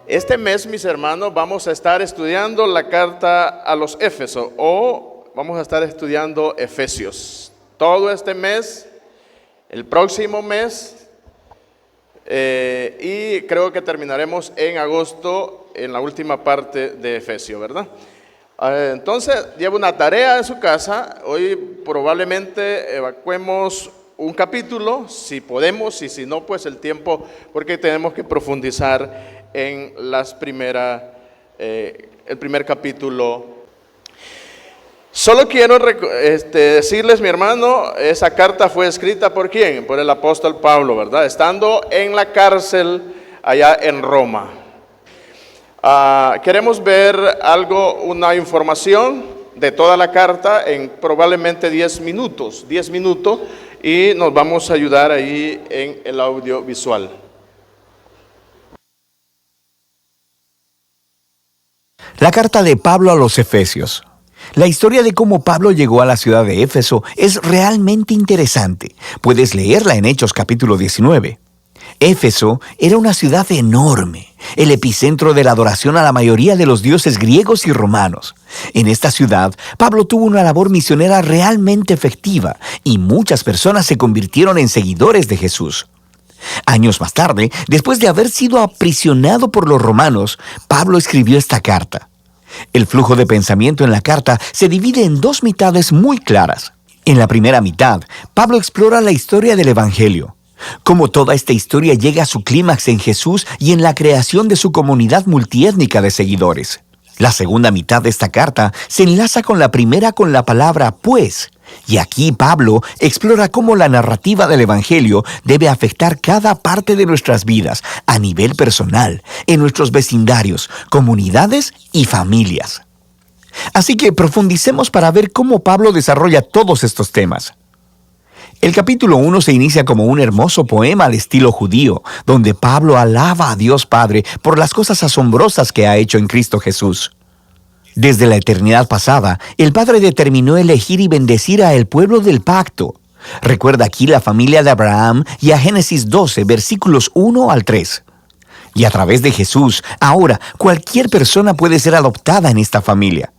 Este mes, mis hermanos, vamos a estar estudiando la carta a los Éfesos o vamos a estar estudiando Efesios. Todo este mes, el próximo mes y creo que terminaremos en agosto en la última parte de Efesios, ¿verdad? Entonces, lleva una tarea en su casa. Hoy probablemente evacuemos un capítulo, si podemos, y si no, pues el tiempo, porque tenemos que profundizar en el primer capítulo. Solo quiero decirles, mi hermano, esa carta fue escrita ¿por quién? Por el apóstol Pablo, ¿verdad? Estando en la cárcel allá en Roma. Queremos ver una información de toda la carta en probablemente 10 minutos, y nos vamos a ayudar ahí en el audiovisual. La carta de Pablo a los Efesios. La historia de cómo Pablo llegó a la ciudad de Éfeso es realmente interesante. Puedes leerla en Hechos capítulo 19. Éfeso era una ciudad enorme, el epicentro de la adoración a la mayoría de los dioses griegos y romanos. En esta ciudad, Pablo tuvo una labor misionera realmente efectiva y muchas personas se convirtieron en seguidores de Jesús. Años más tarde, después de haber sido aprisionado por los romanos, Pablo escribió esta carta. El flujo de pensamiento en la carta se divide en dos mitades muy claras. En la primera mitad, Pablo explora la historia del Evangelio, cómo toda esta historia llega a su clímax en Jesús y en la creación de su comunidad multiétnica de seguidores. La segunda mitad de esta carta se enlaza con la primera con la palabra pues, y aquí Pablo explora cómo la narrativa del Evangelio debe afectar cada parte de nuestras vidas, a nivel personal, en nuestros vecindarios, comunidades y familias. Así que profundicemos para ver cómo Pablo desarrolla todos estos temas. El capítulo 1 se inicia como un hermoso poema al estilo judío, donde Pablo alaba a Dios Padre por las cosas asombrosas que ha hecho en Cristo Jesús. Desde la eternidad pasada, el Padre determinó elegir y bendecir a el pueblo del pacto. Recuerda aquí la familia de Abraham y a Génesis 12, versículos 1 al 3. Y a través de Jesús, ahora cualquier persona puede ser adoptada en esta familia.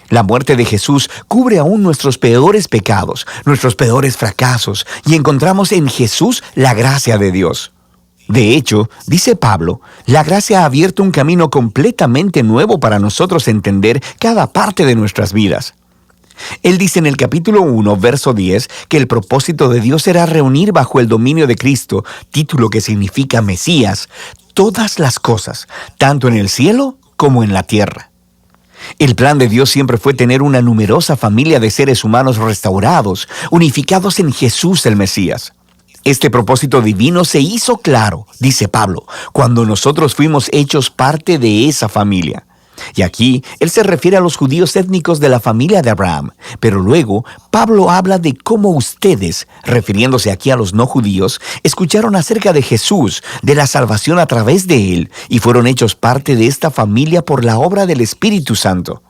La muerte de Jesús cubre aún nuestros peores pecados, nuestros peores fracasos, y encontramos en Jesús la gracia de Dios. De hecho, dice Pablo, la gracia ha abierto un camino completamente nuevo para nosotros entender cada parte de nuestras vidas. Él dice en el capítulo 1, verso 10, que el propósito de Dios era reunir bajo el dominio de Cristo, título que significa Mesías, todas las cosas, tanto en el cielo como en la tierra. El plan de Dios siempre fue tener una numerosa familia de seres humanos restaurados, unificados en Jesús el Mesías. Este propósito divino se hizo claro, dice Pablo, cuando nosotros fuimos hechos parte de esa familia. Y aquí, él se refiere a los judíos étnicos de la familia de Abraham, pero luego Pablo habla de cómo ustedes, refiriéndose aquí a los no judíos, escucharon acerca de Jesús, de la salvación a través de él, y fueron hechos parte de esta familia por la obra del Espíritu Santo.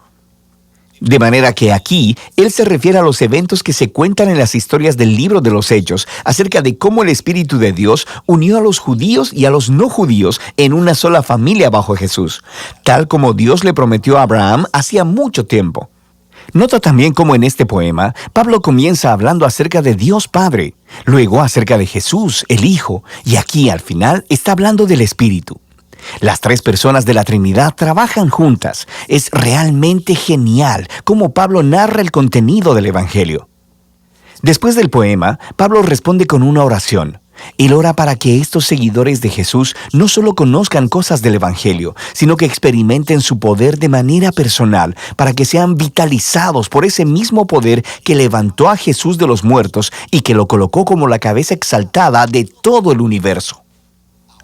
De manera que aquí, él se refiere a los eventos que se cuentan en las historias del libro de los Hechos, acerca de cómo el Espíritu de Dios unió a los judíos y a los no judíos en una sola familia bajo Jesús, tal como Dios le prometió a Abraham hacía mucho tiempo. Nota también cómo en este poema, Pablo comienza hablando acerca de Dios Padre, luego acerca de Jesús, el Hijo, y aquí al final está hablando del Espíritu. Las tres personas de la Trinidad trabajan juntas. Es realmente genial cómo Pablo narra el contenido del Evangelio. Después del poema, Pablo responde con una oración. Él ora para que estos seguidores de Jesús no solo conozcan cosas del Evangelio, sino que experimenten su poder de manera personal, para que sean vitalizados por ese mismo poder que levantó a Jesús de los muertos y que lo colocó como la cabeza exaltada de todo el universo.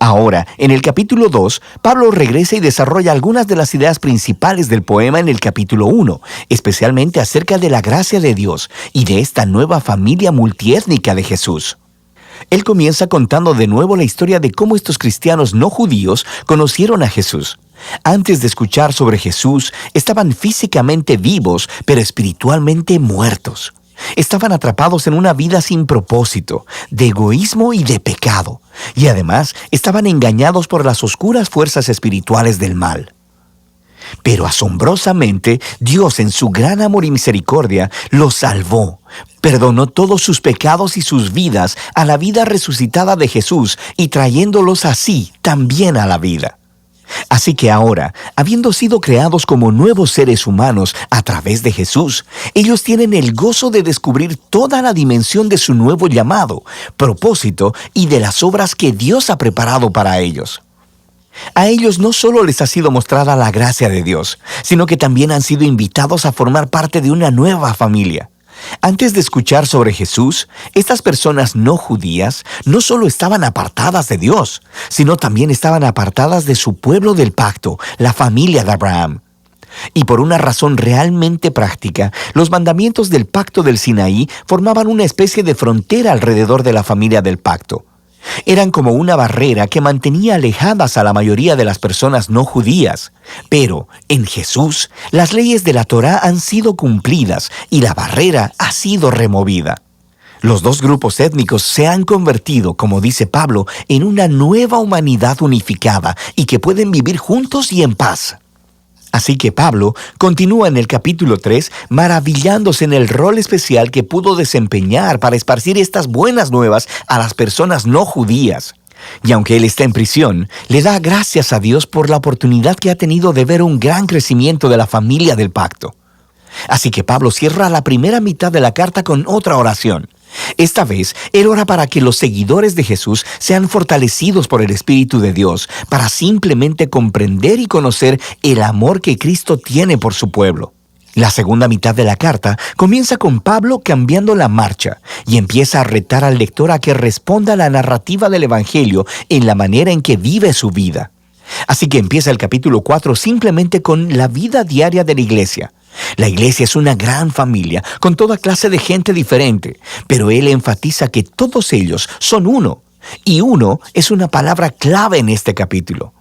Ahora, en el capítulo 2, Pablo regresa y desarrolla algunas de las ideas principales del poema en el capítulo 1, especialmente acerca de la gracia de Dios y de esta nueva familia multiétnica de Jesús. Él comienza contando de nuevo la historia de cómo estos cristianos no judíos conocieron a Jesús. Antes de escuchar sobre Jesús, estaban físicamente vivos, pero espiritualmente muertos. Estaban atrapados en una vida sin propósito, de egoísmo y de pecado, y además estaban engañados por las oscuras fuerzas espirituales del mal. Pero asombrosamente, Dios en su gran amor y misericordia los salvó, perdonó todos sus pecados y sus vidas a la vida resucitada de Jesús y trayéndolos así también a la vida. Así que ahora, habiendo sido creados como nuevos seres humanos a través de Jesús, ellos tienen el gozo de descubrir toda la dimensión de su nuevo llamado, propósito y de las obras que Dios ha preparado para ellos. A ellos no solo les ha sido mostrada la gracia de Dios, sino que también han sido invitados a formar parte de una nueva familia. Antes de escuchar sobre Jesús, estas personas no judías no solo estaban apartadas de Dios, sino también estaban apartadas de su pueblo del pacto, la familia de Abraham. Y por una razón realmente práctica, los mandamientos del pacto del Sinaí formaban una especie de frontera alrededor de la familia del pacto. Eran como una barrera que mantenía alejadas a la mayoría de las personas no judías. Pero en Jesús, las leyes de la Torá han sido cumplidas y la barrera ha sido removida. Los dos grupos étnicos se han convertido, como dice Pablo, en una nueva humanidad unificada y que pueden vivir juntos y en paz. Así que Pablo continúa en el capítulo 3 maravillándose en el rol especial que pudo desempeñar para esparcir estas buenas nuevas a las personas no judías. Y aunque él está en prisión, le da gracias a Dios por la oportunidad que ha tenido de ver un gran crecimiento de la familia del pacto. Así que Pablo cierra la primera mitad de la carta con otra oración. Esta vez, él ora para que los seguidores de Jesús sean fortalecidos por el Espíritu de Dios, para simplemente comprender y conocer el amor que Cristo tiene por su pueblo. La segunda mitad de la carta comienza con Pablo cambiando la marcha y empieza a retar al lector a que responda a la narrativa del Evangelio en la manera en que vive su vida. Así que empieza el capítulo 4 simplemente con la vida diaria de la iglesia. La iglesia es una gran familia, con toda clase de gente diferente, pero él enfatiza que todos ellos son uno, y uno es una palabra clave en este capítulo.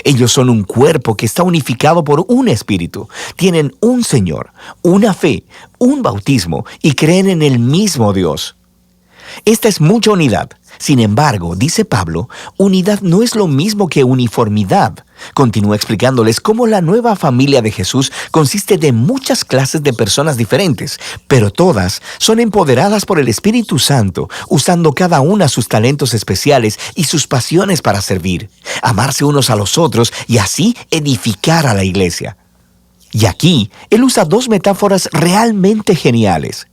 Ellos son un cuerpo que está unificado por un espíritu, tienen un Señor, una fe, un bautismo, y creen en el mismo Dios. Esta es mucha unidad. Sin embargo, dice Pablo, unidad no es lo mismo que uniformidad. Continúa explicándoles cómo la nueva familia de Jesús consiste de muchas clases de personas diferentes, pero todas son empoderadas por el Espíritu Santo, usando cada una sus talentos especiales y sus pasiones para servir, amarse unos a los otros y así edificar a la iglesia. Y aquí, él usa dos metáforas realmente geniales.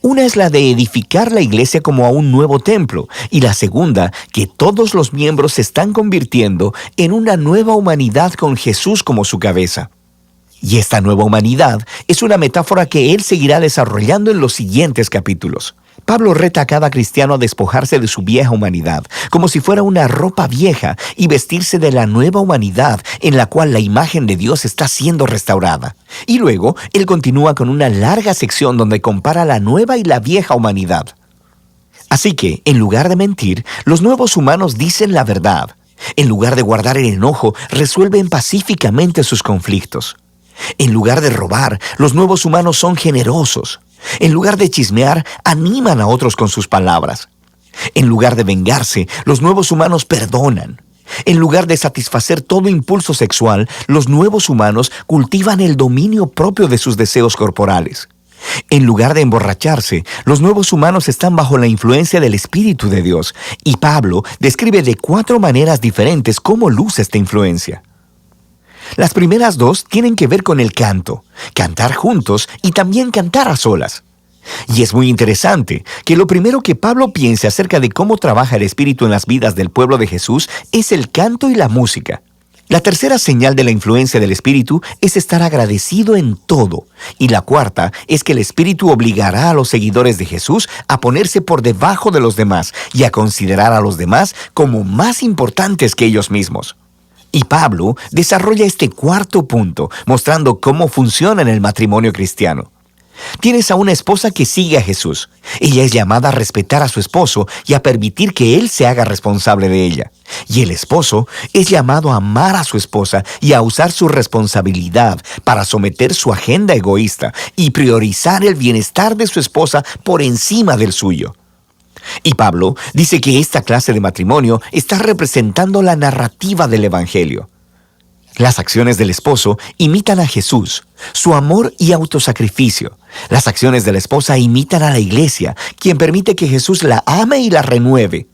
Una es la de edificar la iglesia como a un nuevo templo, y la segunda, que todos los miembros se están convirtiendo en una nueva humanidad con Jesús como su cabeza. Y esta nueva humanidad es una metáfora que él seguirá desarrollando en los siguientes capítulos. Pablo reta a cada cristiano a despojarse de su vieja humanidad, como si fuera una ropa vieja, y vestirse de la nueva humanidad en la cual la imagen de Dios está siendo restaurada. Y luego, él continúa con una larga sección donde compara la nueva y la vieja humanidad. Así que, en lugar de mentir, los nuevos humanos dicen la verdad. En lugar de guardar el enojo, resuelven pacíficamente sus conflictos. En lugar de robar, los nuevos humanos son generosos. En lugar de chismear, animan a otros con sus palabras. En lugar de vengarse, los nuevos humanos perdonan. En lugar de satisfacer todo impulso sexual, los nuevos humanos cultivan el dominio propio de sus deseos corporales. En lugar de emborracharse, los nuevos humanos están bajo la influencia del Espíritu de Dios, y Pablo describe de 4 maneras diferentes cómo luce esta influencia. Las primeras 2 tienen que ver con el canto, cantar juntos y también cantar a solas. Y es muy interesante que lo primero que Pablo piensa acerca de cómo trabaja el Espíritu en las vidas del pueblo de Jesús es el canto y la música. La tercera señal de la influencia del Espíritu es estar agradecido en todo. Y la cuarta es que el Espíritu obligará a los seguidores de Jesús a ponerse por debajo de los demás y a considerar a los demás como más importantes que ellos mismos. Y Pablo desarrolla este cuarto punto, mostrando cómo funciona en el matrimonio cristiano. Tienes a una esposa que sigue a Jesús. Ella es llamada a respetar a su esposo y a permitir que él se haga responsable de ella. Y el esposo es llamado a amar a su esposa y a usar su responsabilidad para someter su agenda egoísta y priorizar el bienestar de su esposa por encima del suyo. Y Pablo dice que esta clase de matrimonio está representando la narrativa del Evangelio. Las acciones del esposo imitan a Jesús, su amor y autosacrificio. Las acciones de la esposa imitan a la iglesia, quien permite que Jesús la ame y la renueve.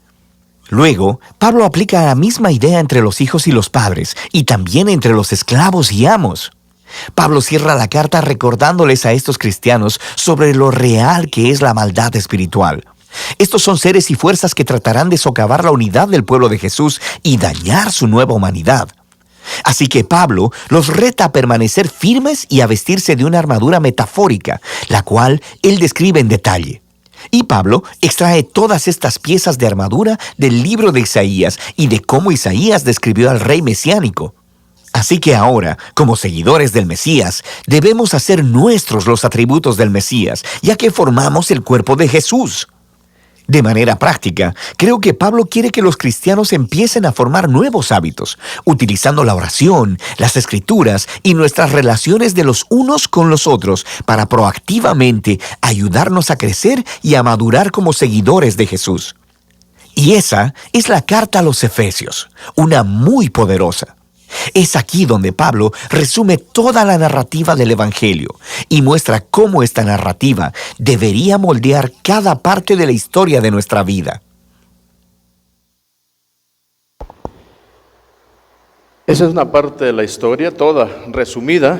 Luego, Pablo aplica la misma idea entre los hijos y los padres, y también entre los esclavos y amos. Pablo cierra la carta recordándoles a estos cristianos sobre lo real que es la maldad espiritual. Estos son seres y fuerzas que tratarán de socavar la unidad del pueblo de Jesús y dañar su nueva humanidad. Así que Pablo los reta a permanecer firmes y a vestirse de una armadura metafórica, la cual él describe en detalle. Y Pablo extrae todas estas piezas de armadura del libro de Isaías y de cómo Isaías describió al rey mesiánico. Así que ahora, como seguidores del Mesías, debemos hacer nuestros los atributos del Mesías, ya que formamos el cuerpo de Jesús. De manera práctica, creo que Pablo quiere que los cristianos empiecen a formar nuevos hábitos, utilizando la oración, las escrituras y nuestras relaciones de los unos con los otros para proactivamente ayudarnos a crecer y a madurar como seguidores de Jesús. Y esa es la carta a los Efesios, una muy poderosa. Es aquí donde Pablo resume toda la narrativa del Evangelio y muestra cómo esta narrativa debería moldear cada parte de la historia de nuestra vida. Esa es una parte de la historia, toda resumida,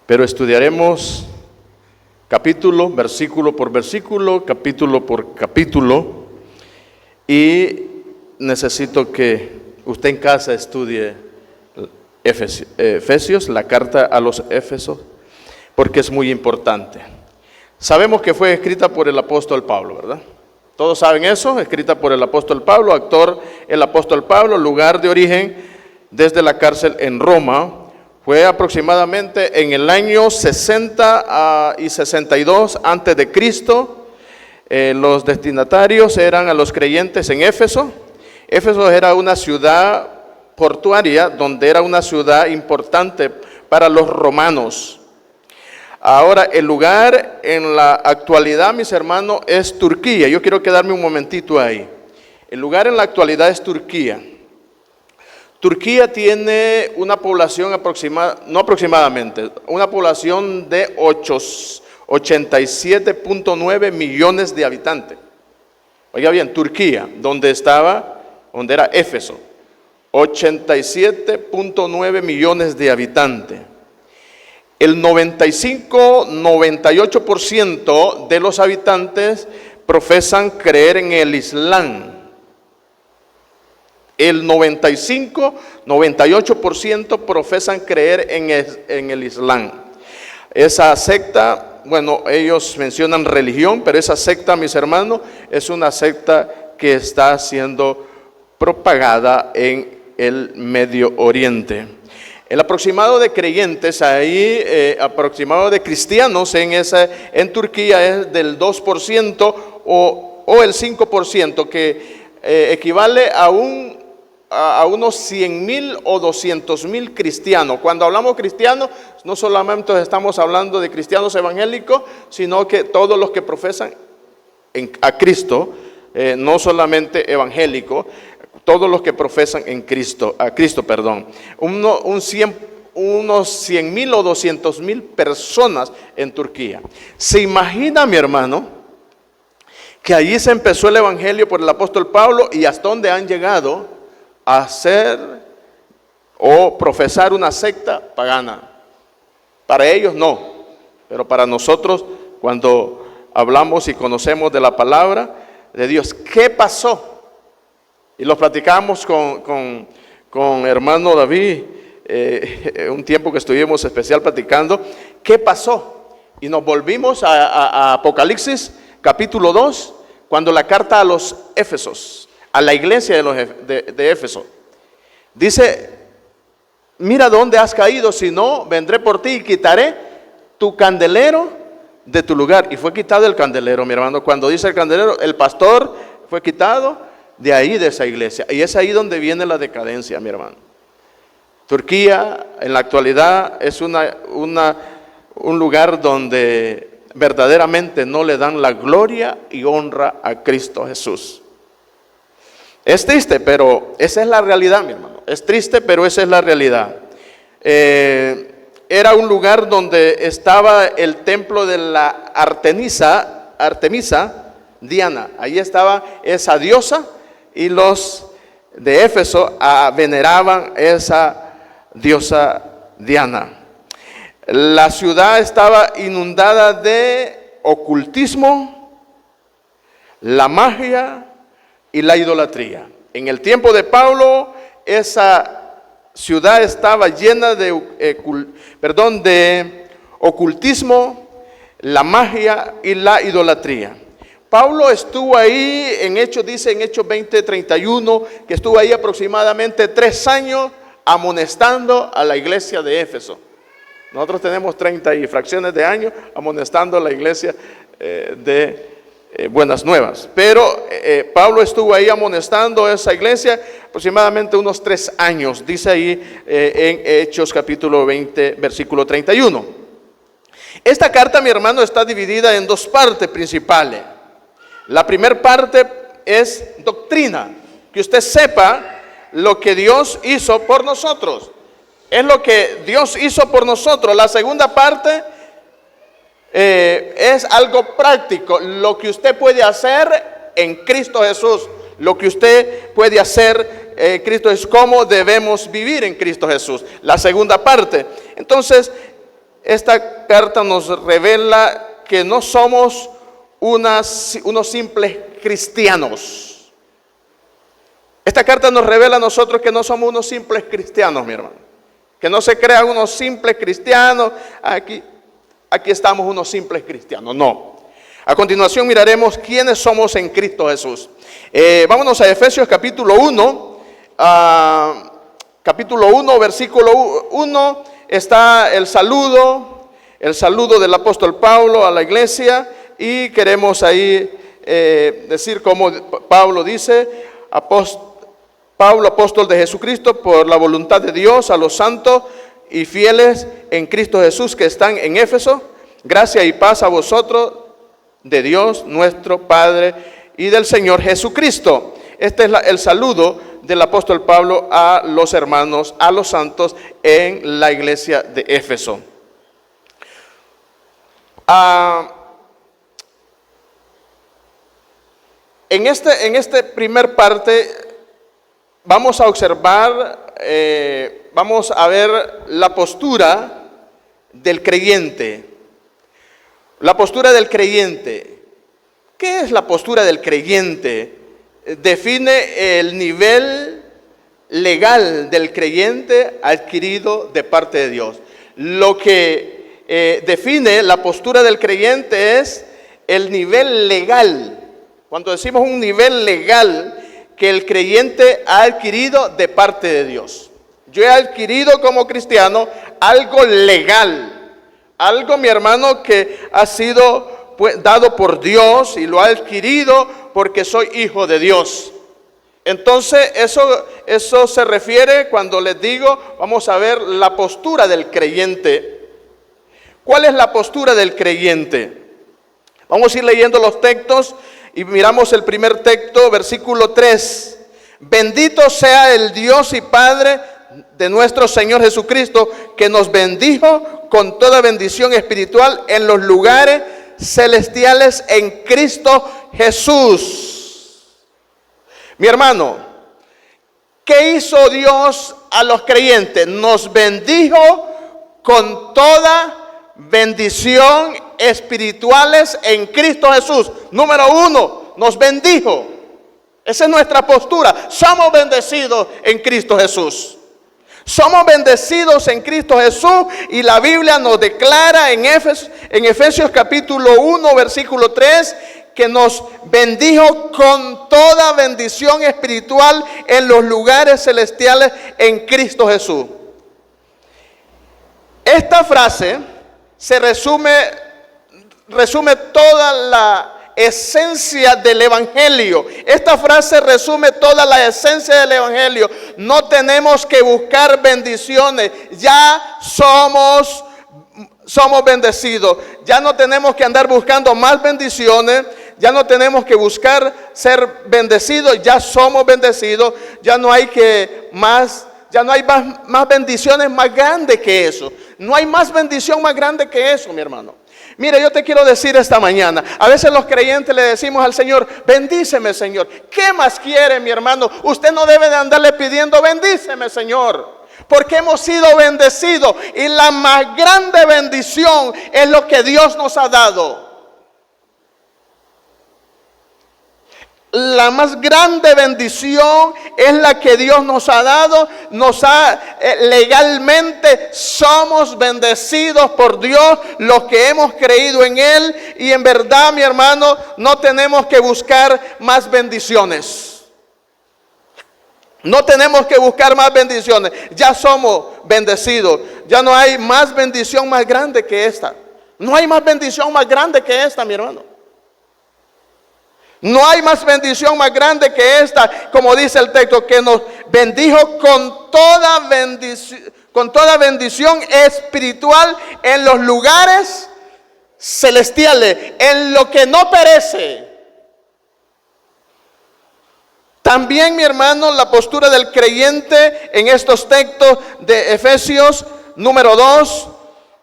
pero estudiaremos capítulo, versículo por versículo, capítulo por capítulo, y necesito que usted en casa estudie Efesios, la carta a los Éfesos, porque es muy importante. Sabemos que fue escrita por el apóstol Pablo, ¿verdad? Todos saben eso, escrita por el apóstol Pablo, autor el apóstol Pablo, lugar de origen desde la cárcel en Roma. Fue aproximadamente en el año 60 y 62 antes de Cristo. Los destinatarios eran a los creyentes en Éfeso. Éfeso era una ciudad portuaria, donde era una ciudad importante para los romanos. Ahora, el lugar en la actualidad, mis hermanos, es Turquía. Yo quiero quedarme un momentito ahí. El lugar en la actualidad es Turquía. Turquía tiene una población una población de 87.9 millones de habitantes. Oiga bien, Turquía, donde era Éfeso, 87.9 millones de habitantes. El 95-98% de los habitantes profesan creer en el Islam. El 95-98% profesan creer en el Islam. Esa secta, bueno, ellos mencionan religión, pero esa secta, mis hermanos, es una secta que está siendo propagada en el Medio Oriente. El aproximado de creyentes ahí, aproximado de cristianos en Turquía es del 2% o el 5%, que equivale a unos 100,000 o 200,000 cristianos. Cuando hablamos cristianos, no solamente estamos hablando de cristianos evangélicos, sino que todos los que profesan a Cristo, no solamente evangélicos, todos los que profesan a Cristo, unos 100,000 o 200,000 personas en Turquía. ¿Se imagina, mi hermano, que allí se empezó el evangelio por el apóstol Pablo y hasta dónde han llegado a hacer o profesar una secta pagana? Para ellos no, pero para nosotros, cuando hablamos y conocemos de la palabra de Dios, ¿qué pasó? Y lo platicamos con hermano David, un tiempo que estuvimos especial platicando, ¿qué pasó? Y nos volvimos a Apocalipsis capítulo 2, cuando la carta a los Éfesos, a la iglesia de Éfeso, dice: mira dónde has caído, si no, vendré por ti y quitaré tu candelero de tu lugar. Y fue quitado el candelero, mi hermano. Cuando dice el candelero, el pastor fue quitado de ahí, de esa iglesia. Y es ahí donde viene la decadencia, mi hermano. Turquía en la actualidad es un lugar donde verdaderamente no le dan la gloria y honra a Cristo Jesús. Es triste, pero esa es la realidad, mi hermano. Es triste, pero esa es la realidad. Era un lugar donde estaba el templo de la Artemisa Diana. Ahí estaba esa diosa y los de Éfeso veneraban esa diosa Diana. La ciudad estaba inundada de ocultismo, la magia y la idolatría. En el tiempo de Pablo, esa ciudad estaba llena de ocultismo, la magia y la idolatría. Pablo estuvo ahí en Hechos, dice en Hechos 20:31, que estuvo ahí aproximadamente 3 años amonestando a la iglesia de Éfeso. Nosotros tenemos 30 y fracciones de años amonestando a la iglesia de Buenas Nuevas. Pero Pablo estuvo ahí amonestando a esa iglesia aproximadamente unos 3 años, dice ahí en Hechos capítulo 20, versículo 31. Esta carta, mi hermano, está dividida en 2 partes principales. La primera parte es doctrina, que usted sepa lo que Dios hizo por nosotros. Es lo que Dios hizo por nosotros. La segunda parte es algo práctico, lo que usted puede hacer en Cristo Jesús. Lo que usted puede hacer en Cristo Jesús, cómo debemos vivir en Cristo Jesús. La segunda parte. Entonces, esta carta nos revela que no somos unos simples cristianos. Esta carta nos revela a nosotros que no somos unos simples cristianos, mi hermano. Que no se crean unos simples cristianos. Aquí estamos unos simples cristianos. No. A continuación miraremos quiénes somos en Cristo Jesús. Vámonos a Efesios capítulo 1. Capítulo 1, versículo 1. Está el saludo del apóstol Pablo a la iglesia. Y queremos ahí decir como Pablo dice: Pablo, apóstol de Jesucristo, por la voluntad de Dios, a los santos y fieles en Cristo Jesús que están en Éfeso, gracia y paz a vosotros de Dios nuestro Padre y del Señor Jesucristo. Este es el saludo del apóstol Pablo a los hermanos, a los santos en la iglesia de Éfeso. En esta primer parte vamos a observar, vamos a ver la postura del creyente. La postura del creyente. ¿Qué es la postura del creyente? Define el nivel legal del creyente adquirido de parte de Dios. Lo que define la postura del creyente es el nivel legal. Cuando decimos un nivel legal que el creyente ha adquirido de parte de Dios. Yo he adquirido como cristiano algo legal, algo, mi hermano, que ha sido dado por Dios y lo ha adquirido porque soy hijo de Dios. Entonces eso se refiere cuando les digo, vamos a ver la postura del creyente. ¿Cuál es la postura del creyente? Vamos a ir leyendo los textos. Y miramos el primer texto, versículo 3. Bendito sea el Dios y Padre de nuestro Señor Jesucristo, que nos bendijo con toda bendición espiritual en los lugares celestiales en Cristo Jesús. Mi hermano, ¿qué hizo Dios a los creyentes? Nos bendijo con toda bendición espirituales en Cristo Jesús. Número 1, nos bendijo. Esa es nuestra postura. Somos bendecidos en Cristo Jesús. Somos bendecidos en Cristo Jesús y la Biblia nos declara en Efesios capítulo 1, versículo 3, que nos bendijo con toda bendición espiritual en los lugares celestiales en Cristo Jesús. Esta frase se resume toda la esencia del Evangelio. Esta frase resume toda la esencia del Evangelio. No tenemos que buscar bendiciones, ya somos bendecidos. Ya no tenemos que andar buscando más bendiciones, ya no tenemos que buscar ser bendecidos, ya somos bendecidos. Ya no hay más bendiciones más grandes que eso. No hay más bendición más grande que eso, mi hermano. Mira, yo te quiero decir esta mañana, a veces los creyentes le decimos al Señor, bendíceme, Señor. ¿Qué más quiere, mi hermano? Usted no debe de andarle pidiendo, bendíceme, Señor, porque hemos sido bendecidos y la más grande bendición es lo que Dios nos ha dado. La más grande bendición es la que Dios nos ha dado. Legalmente somos bendecidos por Dios, los que hemos creído en Él. Y en verdad, mi hermano, no tenemos que buscar más bendiciones. No tenemos que buscar más bendiciones. Ya somos bendecidos. Ya no hay más bendición más grande que esta. No hay más bendición más grande que esta, mi hermano. No hay más bendición más grande que esta, como dice el texto, que nos bendijo con toda bendición espiritual en los lugares celestiales, en lo que no perece. También, mi hermano, la postura del creyente en estos textos de Efesios número 2,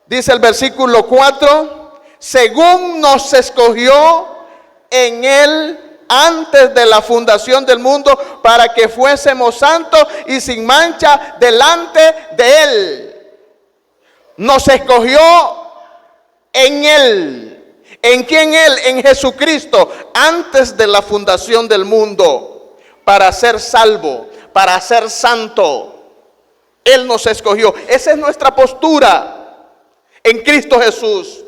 dice el versículo 4, según nos escogió en Él antes de la fundación del mundo, para que fuésemos santos y sin mancha delante de Él. Nos escogió en Él. ¿En quién Él? En Jesucristo, antes de la fundación del mundo, para ser salvo, para ser santo. Él nos escogió. Esa es nuestra postura en Cristo Jesús.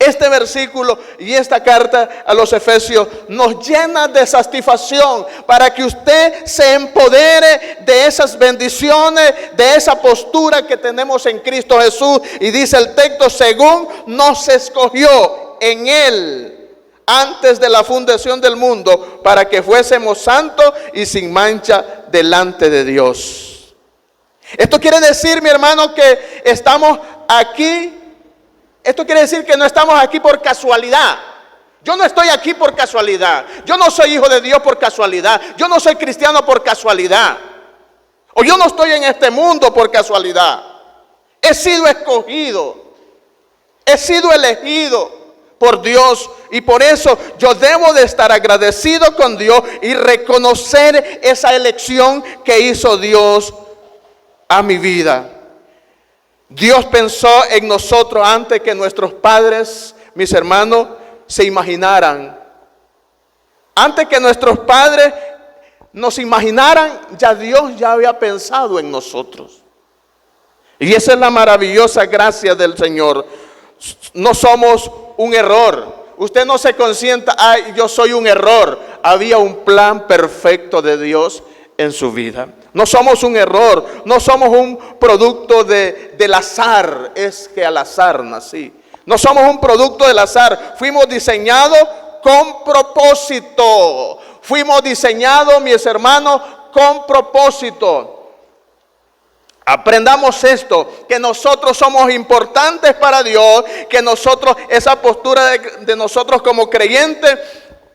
Este versículo y esta carta a los Efesios nos llena de satisfacción para que usted se empodere de esas bendiciones, de esa postura que tenemos en Cristo Jesús. Y dice el texto, según nos escogió en Él antes de la fundación del mundo, para que fuésemos santos y sin mancha delante de Dios. Esto quiere decir, mi hermano, que estamos aquí. Esto quiere decir que no estamos aquí por casualidad. Yo no estoy aquí por casualidad. Yo no soy hijo de Dios por casualidad. Yo no soy cristiano por casualidad. O yo no estoy en este mundo por casualidad. He sido escogido. He sido elegido por Dios. Y por eso yo debo de estar agradecido con Dios y reconocer esa elección que hizo Dios a mi vida. Dios pensó en nosotros antes que nuestros padres, mis hermanos, se imaginaran. Antes que nuestros padres nos imaginaran, ya Dios ya había pensado en nosotros. Y esa es la maravillosa gracia del Señor. No somos un error. Usted no se consienta, ay, yo soy un error. Había un plan perfecto de Dios en su vida. No somos un error, no somos un producto del azar, es que al azar nací. No somos un producto del azar, fuimos diseñados con propósito. Fuimos diseñados, mis hermanos, con propósito. Aprendamos esto, que nosotros somos importantes para Dios, que nosotros, esa postura de nosotros como creyentes,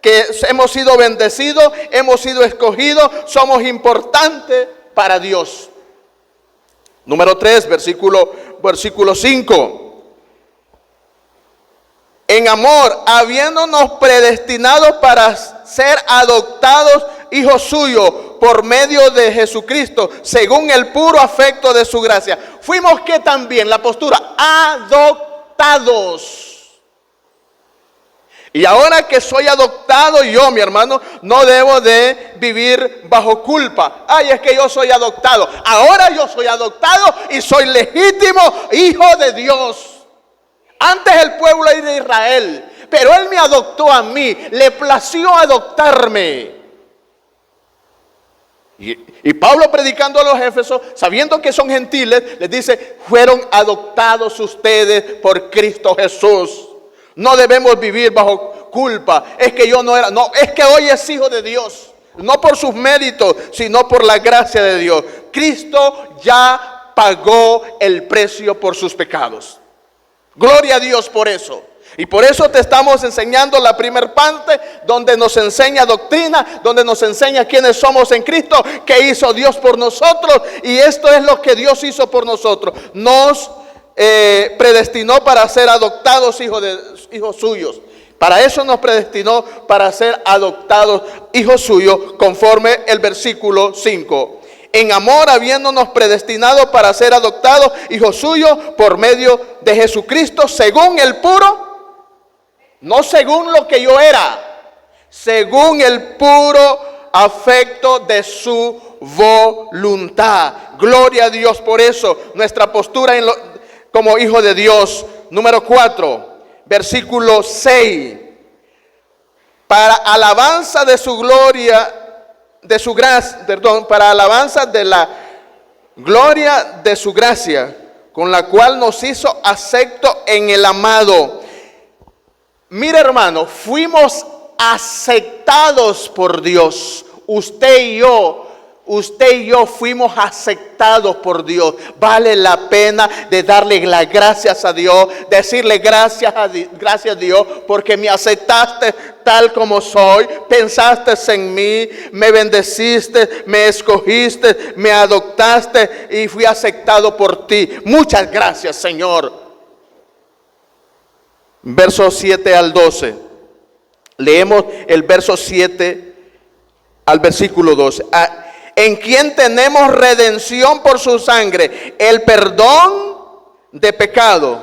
que hemos sido bendecidos, hemos sido escogidos, somos importantes para Dios. Número 3, versículo 5. En amor, habiéndonos predestinados para ser adoptados hijos suyos por medio de Jesucristo, según el puro afecto de su gracia. Fuimos que también, la postura, adoptados. Y ahora que soy adoptado yo, mi hermano, no debo de vivir bajo culpa. Ay, es que yo soy adoptado. Ahora yo soy adoptado y soy legítimo hijo de Dios. Antes el pueblo era de Israel, pero Él me adoptó a mí. Le plació adoptarme. Y Pablo, predicando a los Éfesos, sabiendo que son gentiles, les dice: fueron adoptados ustedes por Cristo Jesús. No debemos vivir bajo culpa. Es que yo no era, no, es que hoy es hijo de Dios. No por sus méritos, sino por la gracia de Dios. Cristo ya pagó el precio por sus pecados. Gloria a Dios por eso. Y por eso te estamos enseñando la primera parte, donde nos enseña doctrina, donde nos enseña quiénes somos en Cristo, qué hizo Dios por nosotros. Y esto es lo que Dios hizo por nosotros. Nos predestinó para ser adoptados hijos suyos. Para eso nos predestinó, para ser adoptados hijos suyos, conforme el versículo 5. En amor, habiéndonos predestinado para ser adoptados hijos suyos por medio de Jesucristo, según el puro, no según lo que yo era, según el puro afecto de su voluntad. Gloria a Dios por eso. Nuestra postura como hijo de Dios. Número 4, versículo 6. Para alabanza de su gloria, de su gracia, para alabanza de la gloria de su gracia, con la cual nos hizo acepto en el amado. Mire, hermano, fuimos aceptados por Dios. Usted y yo fuimos aceptados por Dios. Vale la pena de darle las gracias a Dios, decirle gracias a Dios, porque me aceptaste tal como soy, pensaste en mí, me bendeciste, me escogiste, me adoptaste y fui aceptado por ti. Muchas gracias, Señor. Versos 7 al 12. Leemos el verso 7 al versículo 12. En quien tenemos redención por su sangre, el perdón de pecado,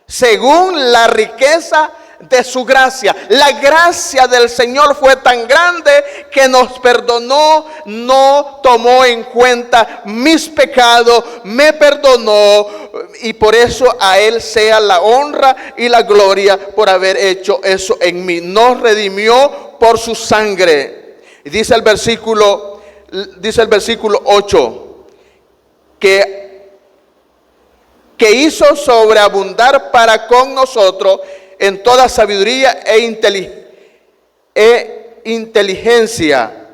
según la riqueza de su gracia. La gracia del Señor fue tan grande que nos perdonó, no tomó en cuenta mis pecados, me perdonó, y por eso a Él sea la honra y la gloria por haber hecho eso en mí. Nos redimió por su sangre. Y dice el versículo 8, que hizo sobreabundar para con nosotros en toda sabiduría e inteligencia,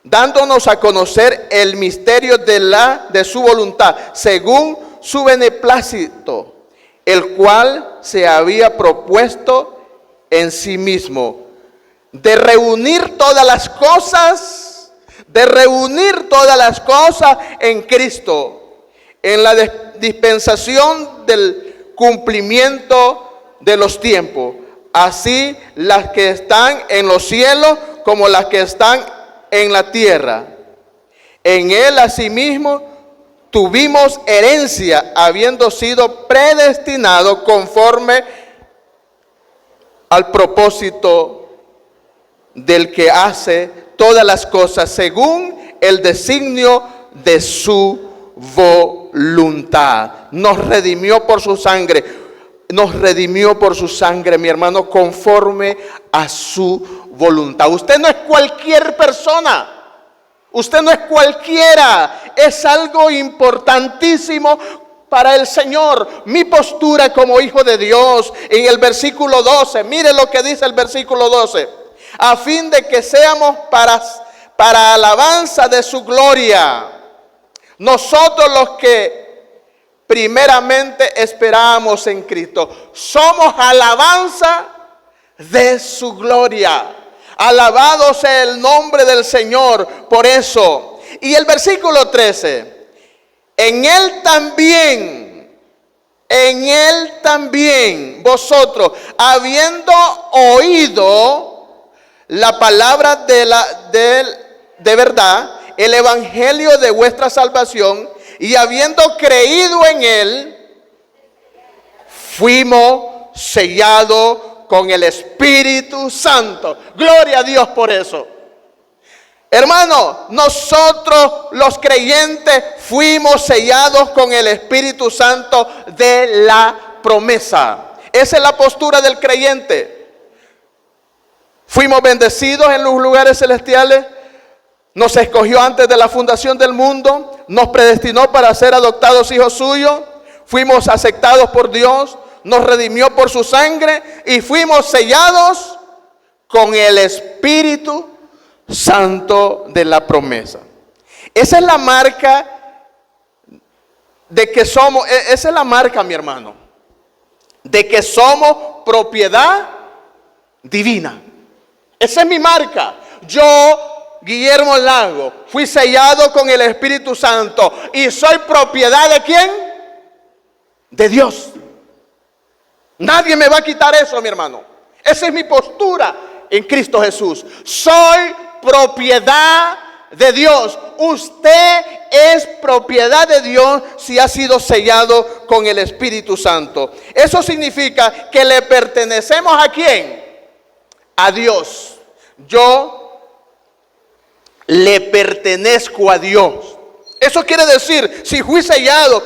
dándonos a conocer el misterio de su voluntad, según su beneplácito, el cual se había propuesto en sí mismo, de reunir todas las cosas en Cristo, en la dispensación del cumplimiento de los tiempos, así las que están en los cielos como las que están en la tierra. En Él asimismo tuvimos herencia, habiendo sido predestinados conforme al propósito del que hace todas las cosas según el designio de su voluntad. Nos redimió por su sangre. Nos redimió por su sangre, mi hermano, conforme a su voluntad. Usted no es cualquier persona. Usted no es cualquiera. Es algo importantísimo para el Señor. Mi postura como hijo de Dios. En el versículo 12, mire lo que dice el versículo 12. A fin de que seamos para alabanza de su gloria. Nosotros los que primeramente esperamos en Cristo, somos alabanza de su gloria. Alabado sea el nombre del Señor por eso. Y el versículo 13, en Él también vosotros, habiendo oído la palabra de verdad, el evangelio de vuestra salvación, y habiendo creído en Él, fuimos sellados con el Espíritu Santo. Gloria a Dios por eso. Hermano, nosotros los creyentes fuimos sellados con el Espíritu Santo de la promesa. Esa es la postura del creyente. Fuimos bendecidos en los lugares celestiales. Nos escogió antes de la fundación del mundo, nos predestinó para ser adoptados hijos suyos, fuimos aceptados por Dios, nos redimió por su sangre y fuimos sellados con el Espíritu Santo de la promesa. Esa es la marca de que somos, esa es la marca, mi hermano, de que somos propiedad divina. Esa es mi marca. Yo, Guillermo Lago, fui sellado con el Espíritu Santo y soy propiedad ¿de quién? De Dios. Nadie me va a quitar eso, mi hermano. Esa es mi postura en Cristo Jesús. Soy propiedad de Dios. Usted es propiedad de Dios si ha sido sellado con el Espíritu Santo. Eso significa que le pertenecemos ¿a quién? A Dios. Yo le pertenezco a Dios. Eso quiere decir, si fui sellado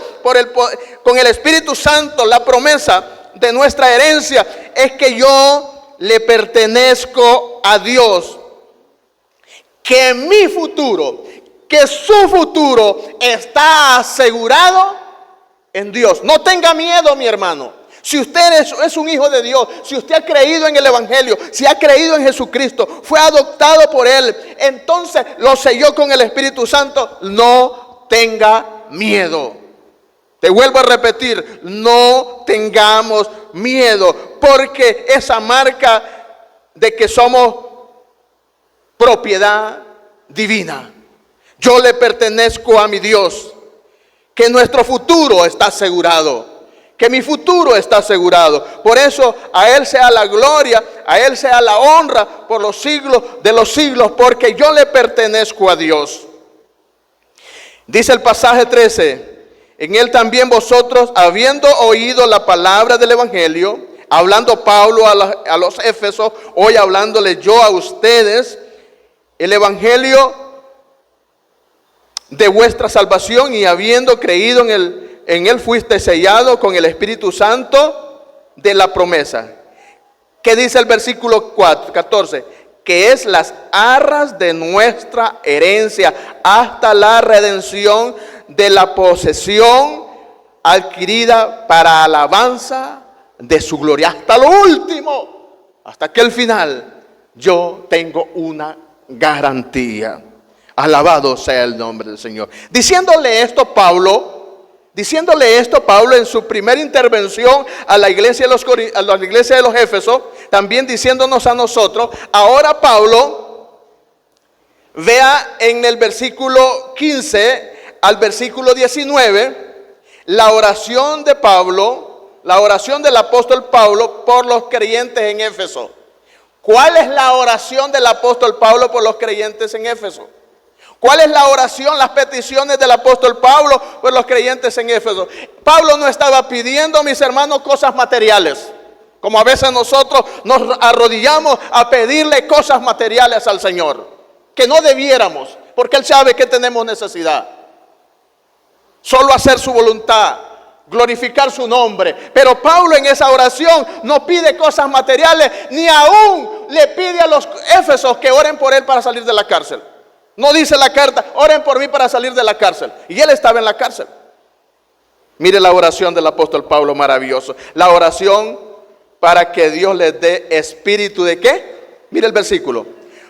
con el Espíritu Santo, la promesa de nuestra herencia es que yo le pertenezco a Dios. Que mi futuro, que su futuro está asegurado en Dios. No tenga miedo, mi hermano. Si usted es un hijo de Dios, si usted ha creído en el Evangelio, si ha creído en Jesucristo, fue adoptado por Él, entonces lo selló con el Espíritu Santo, no tenga miedo. Te vuelvo a repetir, no tengamos miedo, porque esa marca de que somos propiedad divina. Yo le pertenezco a mi Dios, que nuestro futuro está asegurado. Que mi futuro está asegurado. Por eso a Él sea la gloria, a Él sea la honra por los siglos de los siglos, porque yo le pertenezco a Dios. Dice el pasaje 13, en Él también vosotros, habiendo oído la palabra del Evangelio, hablando Pablo a los Éfesos, hoy hablándole yo a ustedes, el Evangelio de vuestra salvación, y habiendo creído en Él fuiste sellado con el Espíritu Santo de la promesa. ¿Qué dice el versículo 14? Que es las arras de nuestra herencia hasta la redención de la posesión adquirida para alabanza de su gloria. Hasta lo último, hasta que el final, yo tengo una garantía. Alabado sea el nombre del Señor. Diciéndole esto Pablo en su primera intervención a la iglesia de los Éfesos, también diciéndonos a nosotros, ahora Pablo, vea en el versículo 15 al versículo 19, la oración de Pablo, la oración del apóstol Pablo por los creyentes en Éfeso. ¿Cuál es la oración del apóstol Pablo por los creyentes en Éfeso? ¿Cuál es la oración, las peticiones del apóstol Pablo por los creyentes en Éfeso? Pablo no estaba pidiendo, mis hermanos, cosas materiales, como a veces nosotros nos arrodillamos a pedirle cosas materiales al Señor, que no debiéramos, porque Él sabe que tenemos necesidad. Solo hacer su voluntad, glorificar su nombre. Pero Pablo en esa oración no pide cosas materiales, ni aún le pide a los Éfesos que oren por él para salir de la cárcel. No dice la carta, oren por mí para salir de la cárcel. Y él estaba en la cárcel. Mire la oración del apóstol Pablo, maravilloso. La oración para que Dios les dé espíritu de ¿qué? Mire el versículo.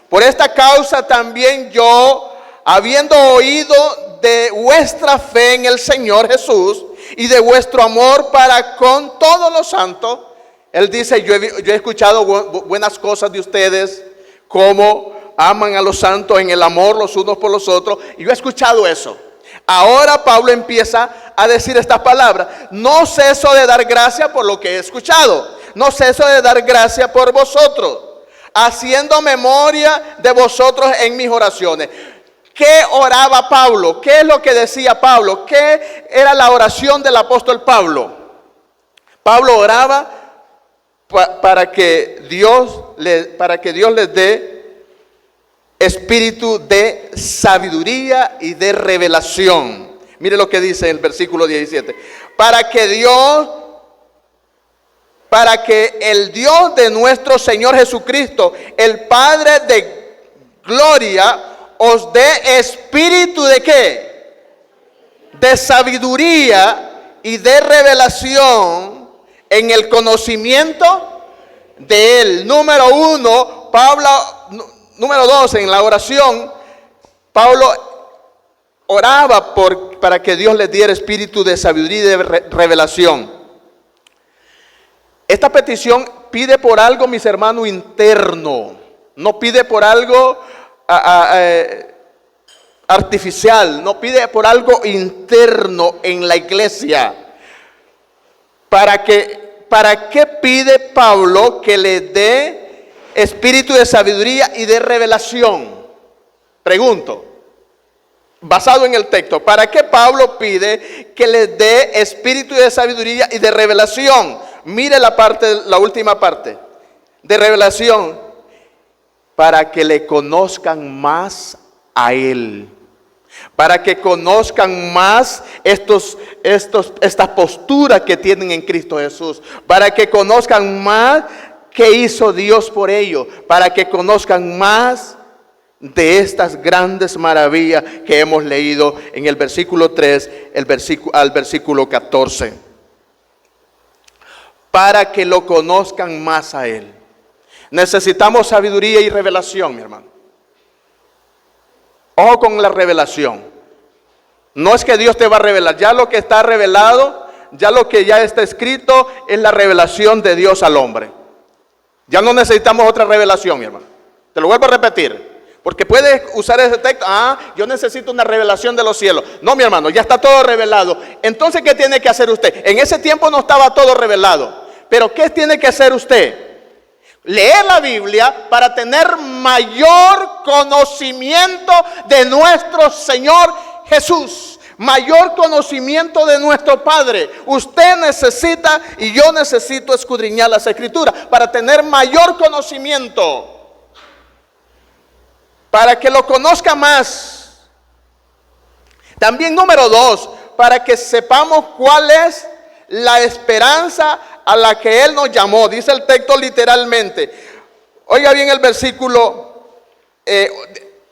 Por esta causa también yo, habiendo oído de vuestra fe en el Señor Jesús y de vuestro amor para con todos los santos, él dice, yo he escuchado buenas cosas de ustedes, como aman a los santos en el amor los unos por los otros, y yo he escuchado eso. Ahora Pablo empieza a decir estas palabras: no ceso de dar gracia por lo que he escuchado, no ceso de dar gracia por vosotros, haciendo memoria de vosotros en mis oraciones. ¿Qué oraba Pablo? ¿Qué es lo que decía Pablo? ¿Qué era la oración del apóstol Pablo? Pablo oraba para que Dios les dé espíritu de sabiduría y de revelación. Mire lo que dice el versículo 17. Para que el Dios de nuestro Señor Jesucristo, el Padre de gloria, os dé espíritu de ¿qué? De sabiduría y de revelación en el conocimiento de Él. Número 1, número 2, en la oración, Pablo oraba para que Dios les diera espíritu de sabiduría y de revelación. Esta petición pide por algo, mis hermanos, interno. No pide por algo artificial. No pide por algo interno en la iglesia. ¿Para qué pide Pablo que le dé espíritu de sabiduría y de revelación? Pregunto. Basado en el texto, ¿para qué Pablo pide que les dé espíritu de sabiduría y de revelación? Mire la última parte de revelación, para que le conozcan más a Él, para que conozcan más esta postura que tienen en Cristo Jesús, para que conozcan más qué hizo Dios por ellos, para que conozcan más de estas grandes maravillas que hemos leído en el versículo 3 al versículo 14. Para que lo conozcan más a Él. Necesitamos sabiduría y revelación, mi hermano. Ojo con la revelación. No es que Dios te va a revelar. Ya lo que está revelado, ya lo que ya está escrito, es la revelación de Dios al hombre. Ya no necesitamos otra revelación, mi hermano. Te lo vuelvo a repetir. Porque puedes usar ese texto, yo necesito una revelación de los cielos. No, mi hermano, ya está todo revelado. Entonces, ¿qué tiene que hacer usted? En ese tiempo no estaba todo revelado. Pero ¿qué tiene que hacer usted? Leer la Biblia para tener mayor conocimiento de nuestro Señor Jesús. Mayor conocimiento de nuestro Padre. Usted necesita y yo necesito escudriñar las Escrituras para tener mayor conocimiento. Para que lo conozca más. También número 2, para que sepamos cuál es la esperanza a la que Él nos llamó. Dice el texto literalmente. Oiga bien el versículo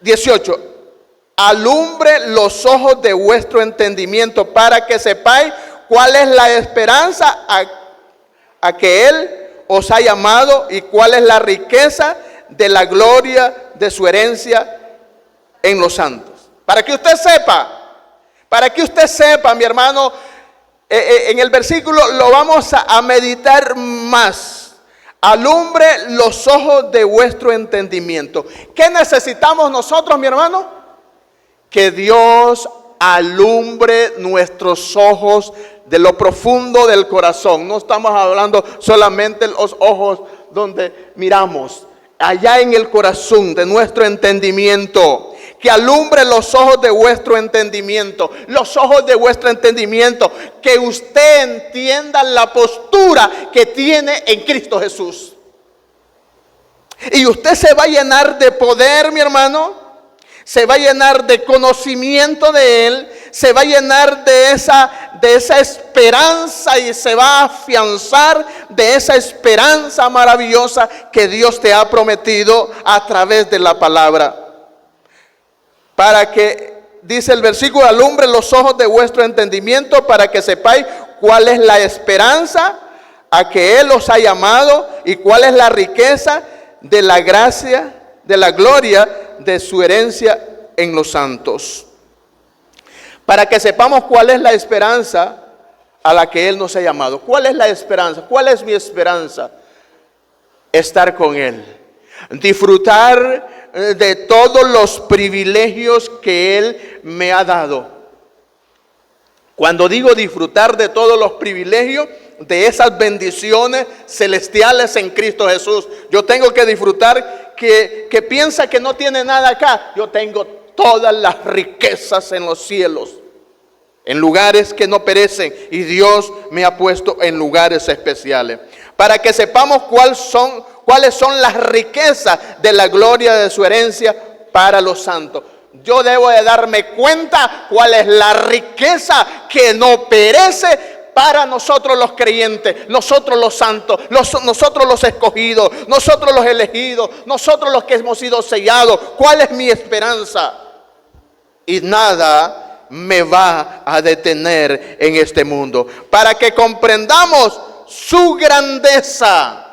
18. Alumbre los ojos de vuestro entendimiento para que sepáis cuál es la esperanza a que Él os ha llamado y cuál es la riqueza de la gloria de su herencia en los santos. Para que usted sepa, mi hermano, en el versículo lo vamos a meditar más. Alumbre los ojos de vuestro entendimiento. ¿Qué necesitamos nosotros, mi hermano? Que Dios alumbre nuestros ojos de lo profundo del corazón. No estamos hablando solamente de los ojos donde miramos. Allá en el corazón de nuestro entendimiento, que alumbre los ojos de vuestro entendimiento, los ojos de vuestro entendimiento, que usted entienda la postura que tiene en Cristo Jesús. Y usted se va a llenar de poder, mi hermano, se va a llenar de conocimiento de Él, se va a llenar de esa esperanza y se va a afianzar de esa esperanza maravillosa que Dios te ha prometido a través de la palabra. Para que, dice el versículo, alumbre los ojos de vuestro entendimiento para que sepáis cuál es la esperanza a que Él os ha llamado y cuál es la riqueza de la gracia, de la gloria de su herencia en los santos. Para que sepamos cuál es la esperanza a la que Él nos ha llamado. ¿Cuál es la esperanza? ¿Cuál es mi esperanza? Estar con Él. Disfrutar de todos los privilegios que Él me ha dado. Cuando digo disfrutar de todos los privilegios, de esas bendiciones celestiales en Cristo Jesús. Yo tengo que disfrutar que piensa que no tiene nada acá. Yo tengo todas las riquezas en los cielos, en lugares que no perecen, y Dios me ha puesto en lugares especiales. Para que sepamos cuáles son las riquezas de la gloria de su herencia para los santos. Yo debo de darme cuenta cuál es la riqueza que no perece para nosotros los creyentes, nosotros los santos, nosotros los escogidos, nosotros los elegidos, nosotros los que hemos sido sellados. ¿Cuál es mi esperanza? Y nada me va a detener en este mundo. Para que comprendamos su grandeza.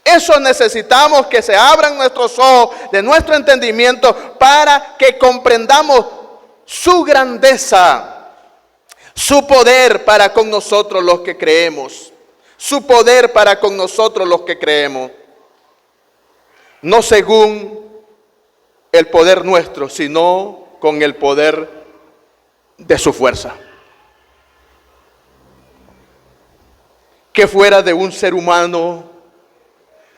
Eso necesitamos, que se abran nuestros ojos de nuestro entendimiento para que comprendamos su grandeza. Su poder para con nosotros los que creemos. Su poder para con nosotros los que creemos. No según el poder nuestro, sino con el poder de su fuerza. Que fuera de un ser humano.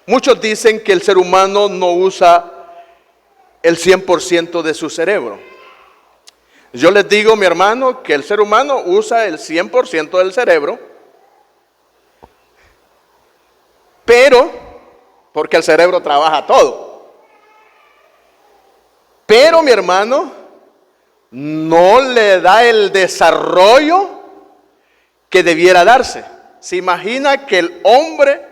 Muchos dicen que el ser humano no usa el 100% de su cerebro. Yo les digo, mi hermano, que el ser humano usa el 100% del cerebro, pero, porque el cerebro trabaja todo. Pero, mi hermano, no le da el desarrollo que debiera darse. Se imagina que el hombre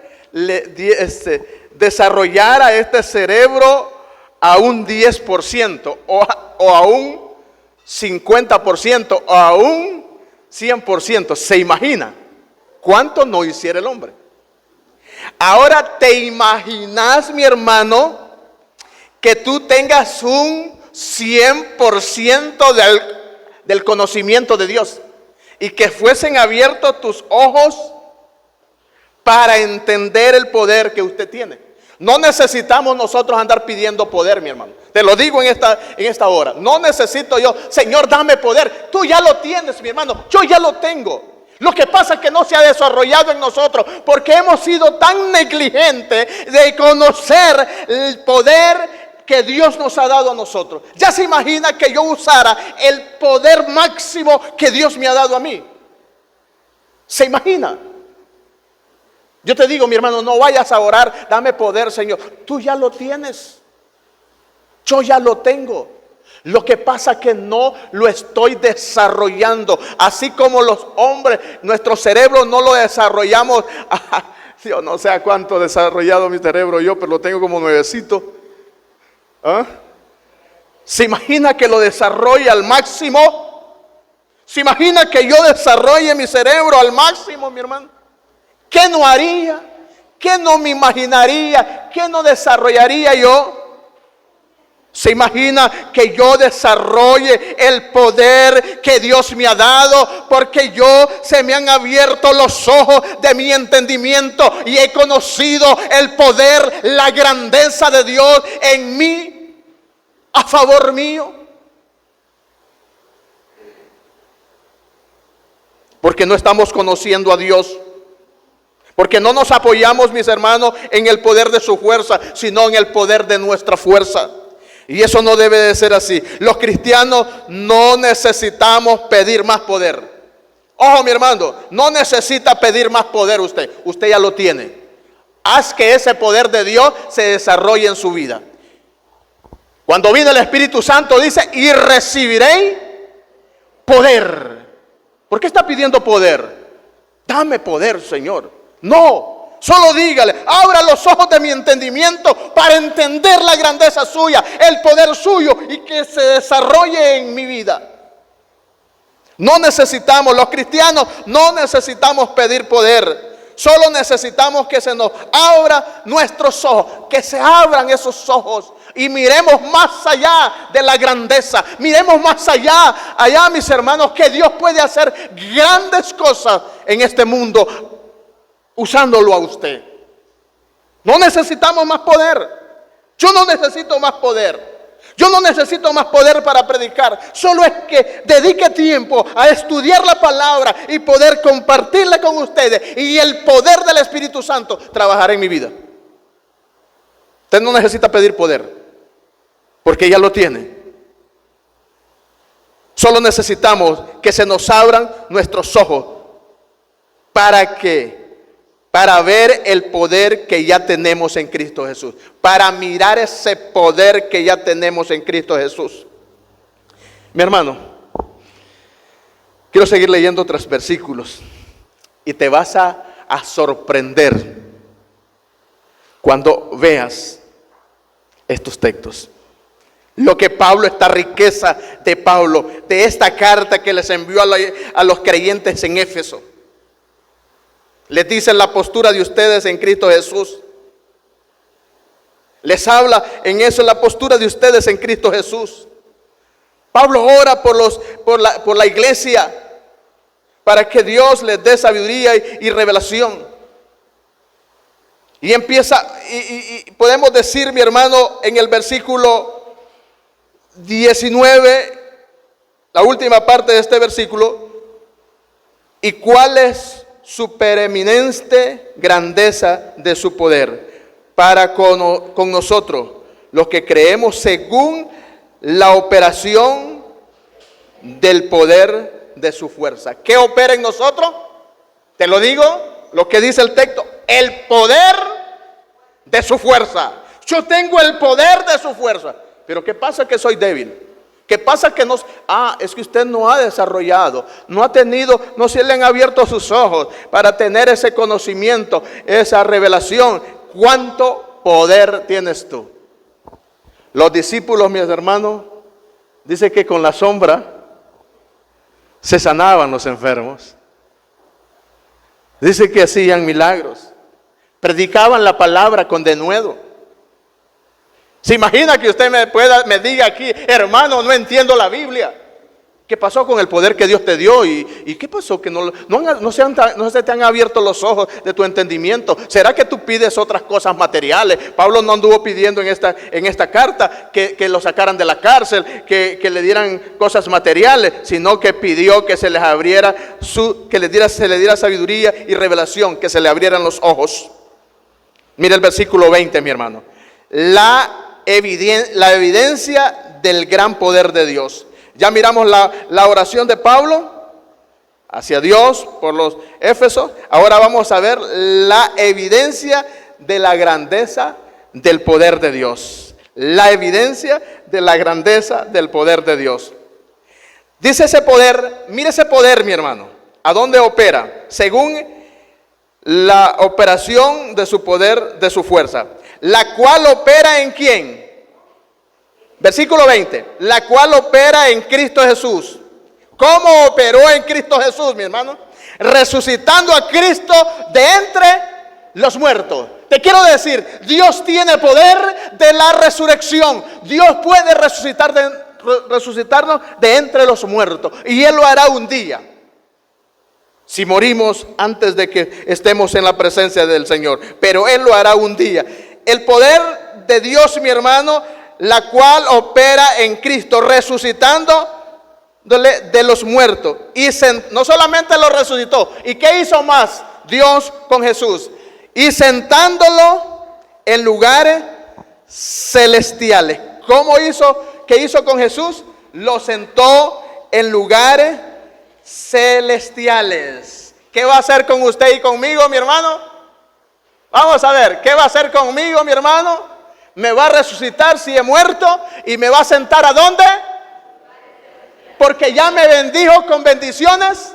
desarrollara este cerebro a un 10% o a un 50% o a un 100%. ¿Se imagina cuánto no hiciera el hombre? Ahora, ¿te imaginas, mi hermano, que tú tengas un 100% del conocimiento de Dios y que fuesen abiertos tus ojos para entender el poder que usted tiene? No necesitamos nosotros andar pidiendo poder, mi hermano. Te lo digo en esta hora. No necesito yo, Señor, dame poder. Tú ya lo tienes, mi hermano. Yo ya lo tengo. Lo que pasa es que no se ha desarrollado en nosotros porque hemos sido tan negligentes de conocer el poder que Dios nos ha dado a nosotros. Ya se imagina que yo usara el poder máximo que Dios me ha dado a mí. ¿Se imagina? Yo te digo, mi hermano, no vayas a orar, dame poder, Señor. Tú ya lo tienes. Yo ya lo tengo. Lo que pasa es que no lo estoy desarrollando. Así como los hombres, nuestro cerebro no lo desarrollamos. Yo no sé a cuánto he desarrollado mi cerebro yo, pero lo tengo como nuevecito. ¿Ah? ¿Se imagina que lo desarrolle al máximo? ¿Se imagina que yo desarrolle mi cerebro al máximo, mi hermano? ¿Qué no haría? ¿Qué no me imaginaría? ¿Qué no desarrollaría yo? ¿Se imagina que yo desarrolle el poder que Dios me ha dado? Porque se me han abierto los ojos de mi entendimiento y he conocido el poder, la grandeza de Dios en mí, a favor mío. Porque no estamos conociendo a Dios. Porque no nos apoyamos, mis hermanos, en el poder de su fuerza, sino en el poder de nuestra fuerza. Y eso no debe de ser así. Los cristianos no necesitamos pedir más poder. Ojo, mi hermano, no necesita pedir más poder usted. Usted ya lo tiene. Haz que ese poder de Dios se desarrolle en su vida. Cuando vino el Espíritu Santo dice, y recibiréis poder. ¿Por qué está pidiendo poder? Dame poder, Señor. No, solo dígale, abra los ojos de mi entendimiento para entender la grandeza suya, el poder suyo y que se desarrolle en mi vida. No necesitamos, los cristianos no necesitamos pedir poder, solo necesitamos que se nos abra nuestros ojos, que se abran esos ojos y miremos más allá de la grandeza, miremos más allá, mis hermanos, que Dios puede hacer grandes cosas en este mundo usándolo a usted. No necesitamos más poder. Yo no necesito más poder. Yo no necesito más poder para predicar. Solo es que dedique tiempo a estudiar la palabra y poder compartirla con ustedes. Y el poder del Espíritu Santo trabajará en mi vida. Usted no necesita pedir poder, porque ya lo tiene. Solo necesitamos que se nos abran nuestros ojos para ver el poder que ya tenemos en Cristo Jesús, para mirar ese poder que ya tenemos en Cristo Jesús. Mi hermano, Quiero seguir leyendo otros versículos y te vas a sorprender cuando veas estos textos. Lo que Pablo, esta riqueza de Pablo, de esta carta que les envió a los creyentes en Éfeso. Les dice la postura de ustedes en Cristo Jesús. Les habla en eso, la postura de ustedes en Cristo Jesús. Pablo ora por la iglesia para que Dios les dé sabiduría y revelación. Y empieza, y podemos decir, mi hermano, en el versículo 19, la última parte de este versículo, y cuál es su preeminente grandeza de su poder para con nosotros, los que creemos según la operación del poder de su fuerza. ¿Qué opera en nosotros? Te lo digo, lo que dice el texto, el poder de su fuerza. Yo tengo el poder de su fuerza. Pero ¿qué pasa? Que soy débil. ¿Qué pasa? Que no, es que usted no ha desarrollado, no ha tenido, no se le han abierto sus ojos para tener ese conocimiento, esa revelación. ¿Cuánto poder tienes tú? Los discípulos, mis hermanos, dice que con la sombra se sanaban los enfermos. Dice que hacían milagros, predicaban la palabra con denuedo. ¿Se imagina que usted me diga aquí, hermano, no entiendo la Biblia? ¿Qué pasó con el poder que Dios te dio? ¿Y qué pasó? Que no se te han abierto los ojos de tu entendimiento. ¿Será que tú pides otras cosas materiales? Pablo no anduvo pidiendo en esta carta que lo sacaran de la cárcel, que le dieran cosas materiales, sino que pidió que se les abriera, se le diera sabiduría y revelación, que se le abrieran los ojos. Mira el versículo 20, mi hermano. La evidencia del gran poder de Dios. Ya miramos la oración de Pablo hacia Dios por los Éfesos. Ahora vamos a ver la evidencia de la grandeza del poder de Dios. La evidencia de la grandeza del poder de Dios. Dice ese poder, mire ese poder, mi hermano. ¿A dónde opera? Según la operación de su poder, de su fuerza. La cual opera en ¿quién? Versículo 20. La cual opera en Cristo Jesús. ¿Cómo operó en Cristo Jesús, mi hermano? Resucitando a Cristo de entre los muertos. Te quiero decir, Dios tiene poder de la resurrección. Dios puede resucitarnos de entre los muertos. Y Él lo hará un día. Si morimos antes de que estemos en la presencia del Señor. Pero Él lo hará un día. El poder de Dios, mi hermano, la cual opera en Cristo, resucitando de los muertos. Y no solamente lo resucitó. ¿Y qué hizo más Dios con Jesús? Y sentándolo en lugares celestiales. ¿Cómo hizo? ¿Qué hizo con Jesús? Lo sentó en lugares celestiales. ¿Qué va a hacer con usted y conmigo, mi hermano? Vamos a ver, ¿qué va a hacer conmigo, mi hermano? Me va a resucitar si he muerto y me va a sentar ¿a dónde? Porque ya me bendijo con bendiciones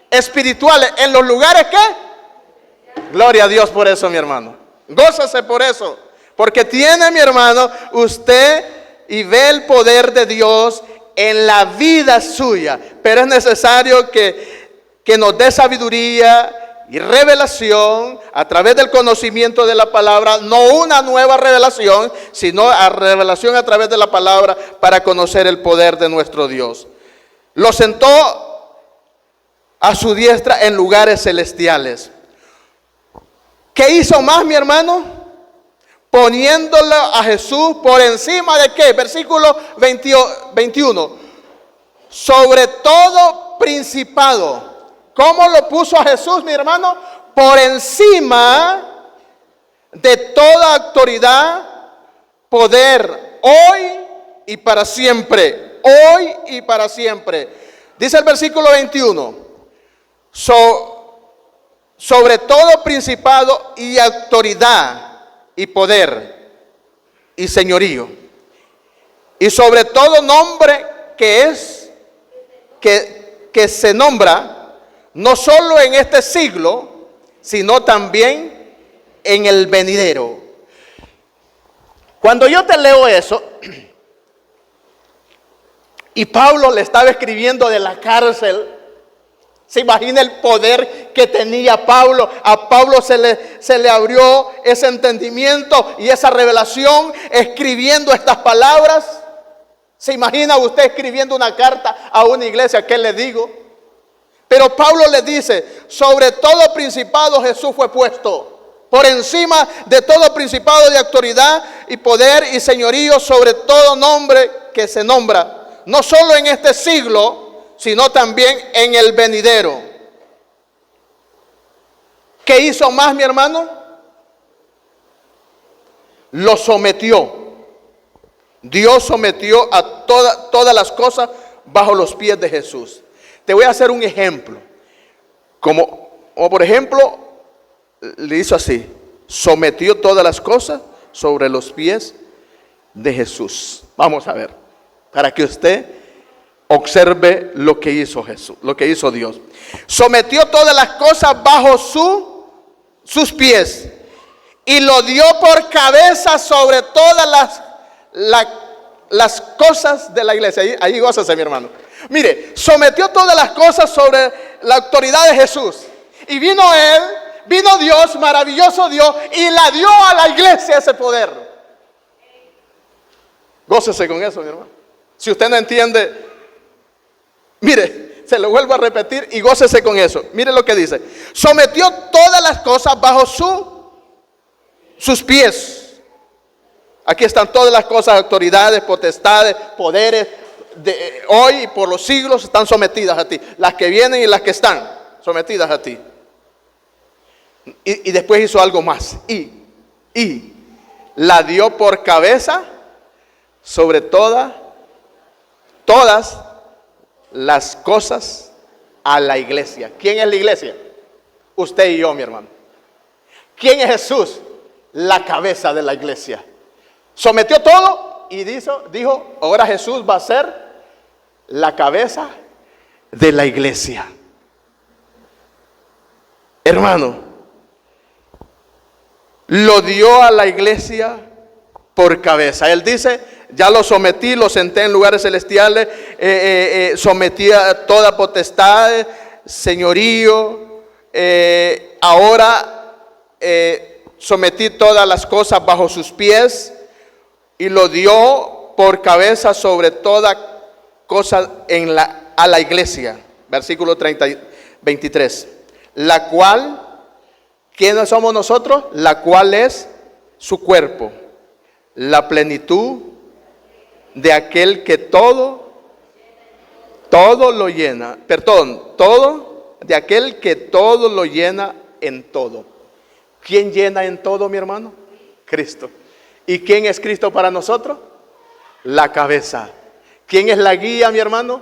espirituales. ¿En los lugares qué? Gloria a Dios por eso, mi hermano. Gózase por eso. Porque tiene, mi hermano, usted y ve el poder de Dios en la vida suya. Pero es necesario que nos dé sabiduría y revelación a través del conocimiento de la palabra, no una nueva revelación, sino a revelación a través de la palabra para conocer el poder de nuestro Dios. Lo sentó a su diestra en lugares celestiales. ¿Qué hizo más, mi hermano? Poniéndolo a Jesús por encima de ¿qué? Versículo 21. Sobre todo principado. ¿Cómo lo puso a Jesús, mi hermano? Por encima de toda autoridad, poder, hoy y para siempre. Hoy y para siempre. Dice el versículo 21. Sobre todo principado y autoridad y poder y señorío. Y sobre todo nombre que que se nombra no solo en este siglo, sino también en el venidero. Cuando yo te leo eso, y Pablo le estaba escribiendo de la cárcel, se imagina el poder que tenía Pablo. A Pablo se le abrió ese entendimiento y esa revelación escribiendo estas palabras. ¿Se imagina usted escribiendo una carta a una iglesia? ¿Qué le digo? Pero Pablo le dice, sobre todo principado Jesús fue puesto, por encima de todo principado de autoridad y poder y señorío, sobre todo nombre que se nombra, no solo en este siglo, sino también en el venidero. ¿Qué hizo más, mi hermano? Lo sometió. Dios sometió a todas las cosas bajo los pies de Jesús. Te voy a hacer un ejemplo. Como por ejemplo, le hizo así: sometió todas las cosas sobre los pies de Jesús. Vamos a ver, para que usted observe lo que hizo Jesús, lo que hizo Dios. Sometió todas las cosas bajo sus pies y lo dio por cabeza sobre todas las cosas de la iglesia. Ahí gózase, mi hermano. Mire, sometió todas las cosas sobre la autoridad de Jesús. Y vino Dios, maravilloso Dios, y la dio a la iglesia ese poder. Gócese con eso, mi hermano. Si usted no entiende, mire, se lo vuelvo a repetir y gócese con eso. Mire lo que dice: sometió todas las cosas bajo sus pies. Aquí están todas las cosas, autoridades, potestades, poderes, hoy y por los siglos están sometidas a ti. Las que vienen y las que están sometidas a ti. Y después hizo algo más. Y la dio por cabeza sobre todas las cosas a la iglesia. ¿Quién es la iglesia? Usted y yo, mi hermano. ¿Quién es Jesús? La cabeza de la iglesia. Sometió todo y dijo, ahora Jesús va a ser la cabeza de la iglesia. Hermano, lo dio a la iglesia por cabeza. Él dice, ya lo sometí, lo senté en lugares celestiales, sometí a toda potestad, señorío, ahora sometí todas las cosas bajo sus pies y lo dio por cabeza sobre toda cosa a la iglesia. Versículo 23. La cual, ¿quiénes somos nosotros? La cual es su cuerpo, la plenitud de aquel que todo lo llena. Todo de aquel que todo lo llena en todo. ¿Quién llena en todo, mi hermano? Cristo. ¿Y quién es Cristo para nosotros? La cabeza. ¿Quién es la guía, mi hermano?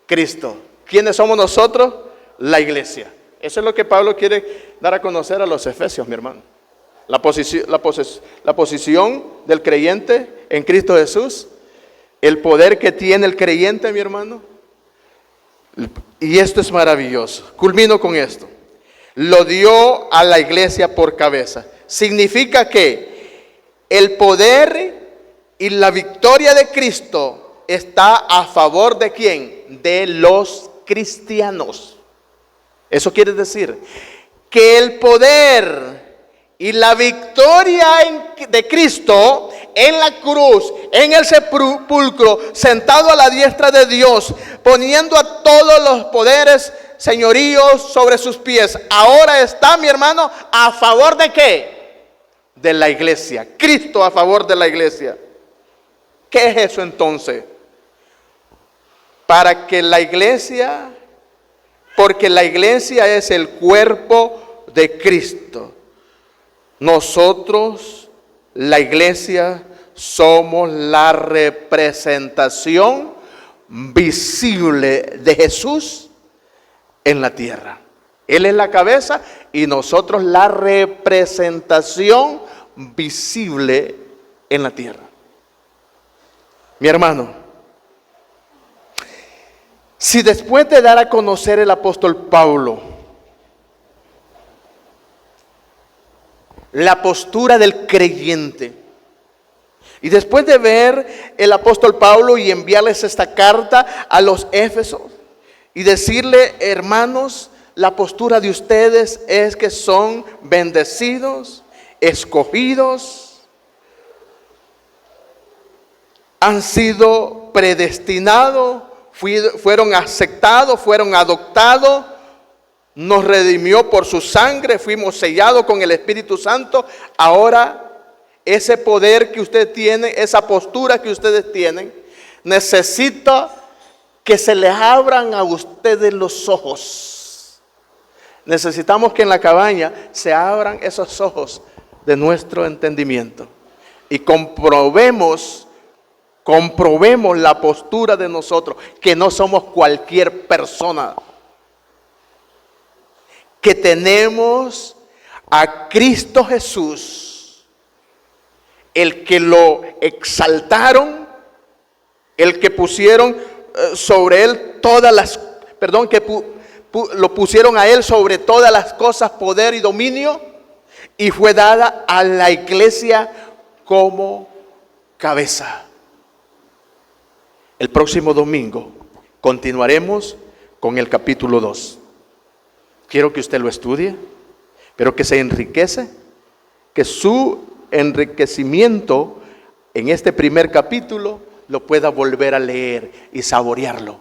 Cristo. ¿Quiénes somos nosotros? La iglesia. Eso es lo que Pablo quiere dar a conocer a los efesios, mi hermano. La posición del creyente en Cristo Jesús, el poder que tiene el creyente, mi hermano. Y esto es maravilloso. Culmino con esto. Lo dio a la iglesia por cabeza. Significa que el poder y la victoria de Cristo está a favor de ¿quién? De los cristianos. Eso quiere decir que el poder y la victoria de Cristo en la cruz, en el sepulcro, sentado a la diestra de Dios, poniendo a todos los poderes, señoríos sobre sus pies, ahora está, mi hermano, a favor de ¿qué? De la iglesia. Cristo a favor de la iglesia. ¿Qué es eso entonces? Para que la iglesia, porque la iglesia es el cuerpo de Cristo. Nosotros, la iglesia, somos la representación visible de Jesús en la tierra. Él es la cabeza y nosotros la representación visible en la tierra. Mi hermano, Si después de dar a conocer el apóstol Pablo la postura del creyente, y después de ver el apóstol Pablo y enviarles esta carta a los Éfesos y decirle: hermanos, la postura de ustedes es que son bendecidos, escogidos, han sido predestinados, fueron aceptados, fueron adoptados, nos redimió por su sangre, fuimos sellados con el Espíritu Santo. Ahora ese poder que usted tiene, esa postura que ustedes tienen, necesita que se les abran a ustedes los ojos. Necesitamos que en la cabaña se abran esos ojos de nuestro entendimiento y comprobemos la postura de nosotros, que no somos cualquier persona, que tenemos a Cristo Jesús, el que lo exaltaron, el que pusieron sobre él lo pusieron a él sobre todas las cosas, poder y dominio, y fue dada a la iglesia como cabeza. El próximo domingo continuaremos con el capítulo 2. Quiero que usted lo estudie, pero que se enriquece, que su enriquecimiento en este primer capítulo lo pueda volver a leer y saborearlo.